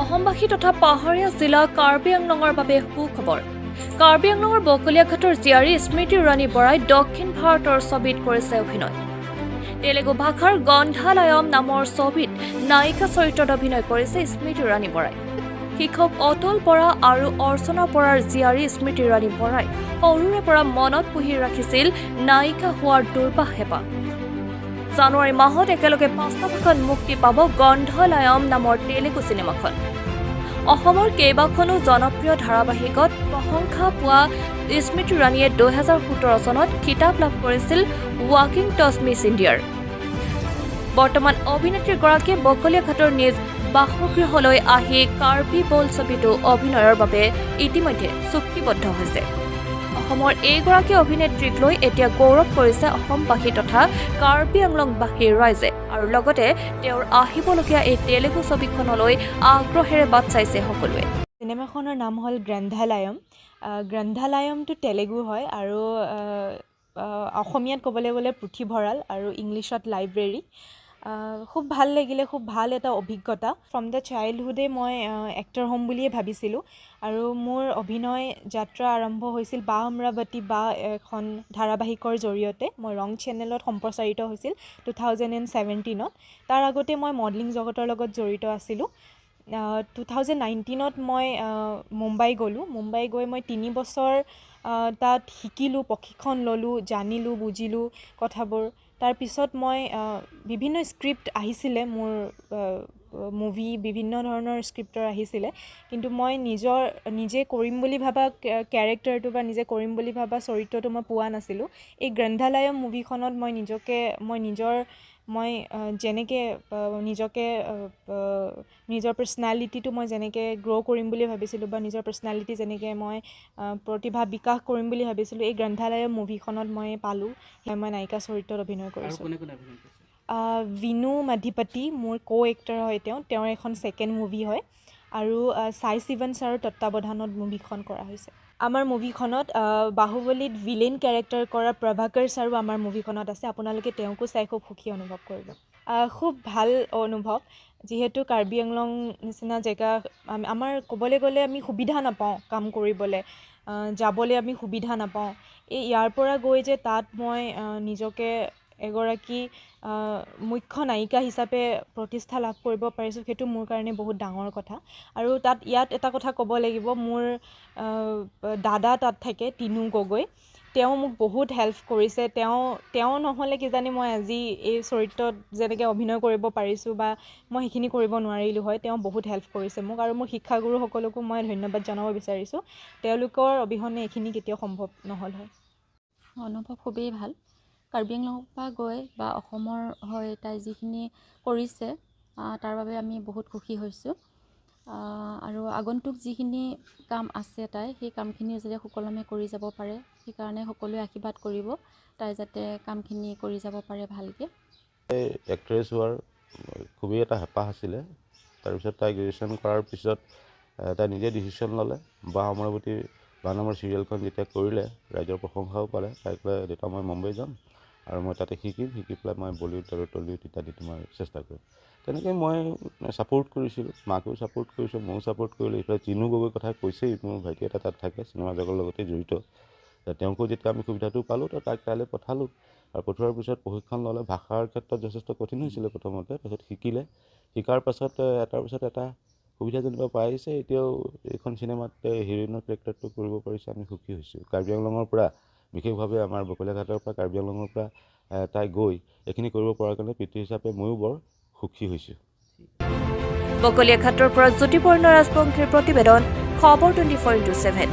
অসমবাসী তথা পাহাৰীয়া জিলা কাৰ্বি আংলঙৰ বাবে সুখবৰ। কাৰ্বি আংলঙৰ বকলীয়াঘাটৰ জীয়াৰী স্মৃতি ৰাণী বৰাই দক্ষিণ ভাৰতৰ ছবিত কৰিছে অভিনয়। তেলেগু ভাষাৰ গন্ধালায়ম নামৰ ছবিত নায়িকা চৰিত্ৰত অভিনয় কৰিছে স্মৃতি ৰাণী বৰাই। শিক্ষক অতুল বৰা আৰু অৰ্চনা বৰাৰ জীয়াৰী স্মৃতি ৰাণী বৰাই সৰুৰে পৰা মনত পুহি ৰাখিছিল নায়িকা হোৱাৰ দুৰ্বাহ হেঁপাহ। জানুৱাৰী মাহত একেলগে ৫টা ভাষাত মুক্তি পাব গন্ধালায়ম নামৰ তেলেগু চিনেমাখন। অসমৰ কেইবাখনো জনপ্ৰিয় ধাৰাবাহিকত প্ৰশংসা পোৱা স্মৃতি ৰাণীয়ে ২০১৭ চনত খিতাপ লাভ কৰিছিল ৱাকিং টচ মিছ ইণ্ডিয়াৰ। বৰ্তমান অভিনেত্ৰীগৰাকীয়ে বকলীয়াঘাটৰ নিজ বাসগৃহলৈ আহি কাৰ্বি বল ছবিটো অভিনয়ৰ বাবে ইতিমধ্যে চুক্তিবদ্ধ হৈছে। অসমৰ এইগৰাকী অভিনেত্ৰীক লৈ এতিয়া গৌৰৱ কৰিছে অসমবাসী তথা কাৰ্বি আংলংবাসীৰ ৰাইজে আৰু লগতে তেওঁৰ আহিবলগীয়া এই তেলেগু ছবিখনলৈ আগ্ৰহেৰে বাট চাইছে সকলোৱে। চিনেমাখনৰ নাম হ'ল গ্ৰন্থালয়ম। গ্ৰন্থালয়মটো তেলেগু হয় আৰু অসমীয়াত ক'বলৈ গ'লে পুথিভঁৰাল আৰু ইংলিছত লাইব্ৰেৰী। খুব ভাল লাগিলে, খুব ভাল এটা অভিজ্ঞতা। ফ্ৰম দ্য চাইল্ডহুডে মই এক্টৰ হ'ম বুলিয়ে ভাবিছিলোঁ আৰু মোৰ অভিনয় যাত্ৰা আৰম্ভ হৈছিল বা অমৰাৱতী বা এখন ধাৰাবাহিকৰ জৰিয়তে। মই ৰং চেনেলত সম্প্ৰচাৰিত হৈছিল 2017ত। তাৰ আগতে মই মডেলিং জগতৰ লগত জড়িত আছিলোঁ। 2019ত মই মুম্বাই গ'লোঁ। মুম্বাই গৈ মই 3 বছৰ তাত শিকিলোঁ, প্ৰশিক্ষণ ল'লোঁ, জানিলোঁ, বুজিলোঁ কথাবোৰ। তাৰপিছত মই বিভিন্ন স্ক্ৰিপ্ট আহিছিলে, মোৰ মুভি বিভিন্ন ধৰণৰ স্ক্ৰিপ্টৰ আহিছিলে, কিন্তু মই নিজে কৰিম বুলি ভাবা কেৰেক্টাৰটো বা নিজে কৰিম বুলি ভাবা চৰিত্ৰটো মই পোৱা নাছিলোঁ। এই গ্ৰন্থালয়ম মুভিখনত মই যেনেকৈ নিজৰ পাৰ্চনেলিটিটো মই যেনেকৈ গ্ৰ' কৰিম বুলি ভাবিছিলোঁ বা নিজৰ পাৰ্চনেলিটি যেনেকৈ মই প্ৰতিভা বিকাশ কৰিম বুলি ভাবিছিলোঁ, এই গ্ৰন্থালয়ম মুভিখনত মই পালোঁ। মই নায়িকা চৰিত্ৰত অভিনয় কৰিছোঁ। বিনু মাধিপতি মোৰ এক্টৰ হয়। তেওঁৰ এখন ছেকেণ্ড মুভি হয় আৰু চাই শিৱন ছাৰৰ তত্বাৱধানত মুভিখন কৰা হৈছে। আমাৰ মুভিখনত বাহুবলীত ভিলেইন কেৰেক্টাৰ কৰা প্ৰভাকৰ ছাৰো আমাৰ মুভিখনত আছে। আপোনালোকে তেওঁকো চাই খুব সুখী অনুভৱ কৰিব। খুব ভাল অনুভৱ, যিহেতু কাৰ্বি আংলং নিচিনা জেগা আমাৰ ক'বলৈ গ'লে আমি সুবিধা নাপাওঁ, কাম কৰিবলৈ যাবলৈ আমি সুবিধা নাপাওঁ। ইয়াৰ পৰা গৈ যে তাত মই নিজকে এগৰাকী মুখ্য নায়িকা হিচাপে প্ৰতিষ্ঠা লাভ কৰিব পাৰিছোঁ, সেইটো মোৰ কাৰণে বহুত ডাঙৰ কথা। আৰু ইয়াত এটা কথা ক'ব লাগিব, মোৰ দাদা তাত থাকে, তিনু গগৈ। তেওঁ মোক বহুত হেল্প কৰিছে। তেওঁ নহ'লে কিজানি মই আজি এই চৰিত্ৰত যেনেকৈ অভিনয় কৰিব পাৰিছোঁ বা মই সেইখিনি কৰিব নোৱাৰিলোঁ হয়। তেওঁ বহুত হেল্প কৰিছে মোক আৰু মোৰ শিক্ষাগুৰুসকলকো মই ধন্যবাদ জনাব বিচাৰিছোঁ। তেওঁলোকৰ অবিহনে এইখিনি কেতিয়াও সম্ভৱ নহ'ল হয়। অনুভৱ খুবেই ভাল। কাৰ্বি আংলঙৰ পৰা গৈ বা অসমৰ হৈ তাই যিখিনি কৰিছে তাৰ বাবে আমি বহুত সুখী হৈছোঁ আৰু আগন্তুক যিখিনি কাম আছে তাই সেই কামখিনি যাতে সুকলমে কৰি যাব পাৰে, সেইকাৰণে সকলোৱে আশীৰ্বাদ কৰিব তাই যাতে কামখিনি কৰি যাব পাৰে ভালকৈ। এক্ট্ৰেছ হোৱাৰ খুবেই এটা হেঁপাহ আছিলে। তাৰপিছত তাই গ্ৰেজুৱেশ্যন কৰাৰ পিছত তাই নিজে ডিচিশ্যন ল'লে। বা অমৰাৱতী নামৰ চিৰিয়েলখন যেতিয়া কৰিলে, ৰাইজৰ প্ৰশংসাও পালে। তাই ক'লে, দেউতা মই মুম্বাই যাম আৰু মই তাতে শিকি পেলাই মই বলিউড আৰু টলিউড ইত্যাদি তোমাৰ চেষ্টা কৰিম। তেনেকৈ মই ছাপোৰ্ট কৰিছিলোঁ, মাকেও ছাপোৰ্ট কৰিছোঁ, ময়ো ছাপোৰ্ট কৰিলোঁ। এইফালে তিনু গগৈৰ কথা কৈছেই, মোৰ ভাইটি এটা তাত থাকে, চিনেমা জগতৰ লগতে জড়িত। তেওঁকো যেতিয়া আমি সুবিধাটো পালোঁ, তাক তালৈ পঠালোঁ আৰু পঠোৱাৰ পিছত প্ৰশিক্ষণ ল'লে। ভাষাৰ ক্ষেত্ৰত যথেষ্ট কঠিন হৈছিলে প্ৰথমতে, তাৰপিছত শিকাৰ পাছত এটাৰ পিছত এটা সুবিধা যেনিবা পাই আহিছে। এতিয়াও এইখন চিনেমাত হিৰইনৰ কেৰেক্টাৰটো কৰিব পাৰিছে, আমি সুখী হৈছোঁ। কাৰ্বি আংলঙৰ পৰা বিশেষভাৱে আমাৰ বকলীয়াঘাটৰ পৰা কাৰ্বি আংলঙৰ পৰা তাই গৈ এইখিনি কৰিব পৰাৰ কাৰণে পিতৃ হিচাপে ময়ো বৰ সুখী হৈছোঁ। বকলীয়াঘাটৰ পৰা জ্যোতিপৰ্ণ ৰাজবংশীৰ প্ৰতিবেদন, খবৰ 24x7।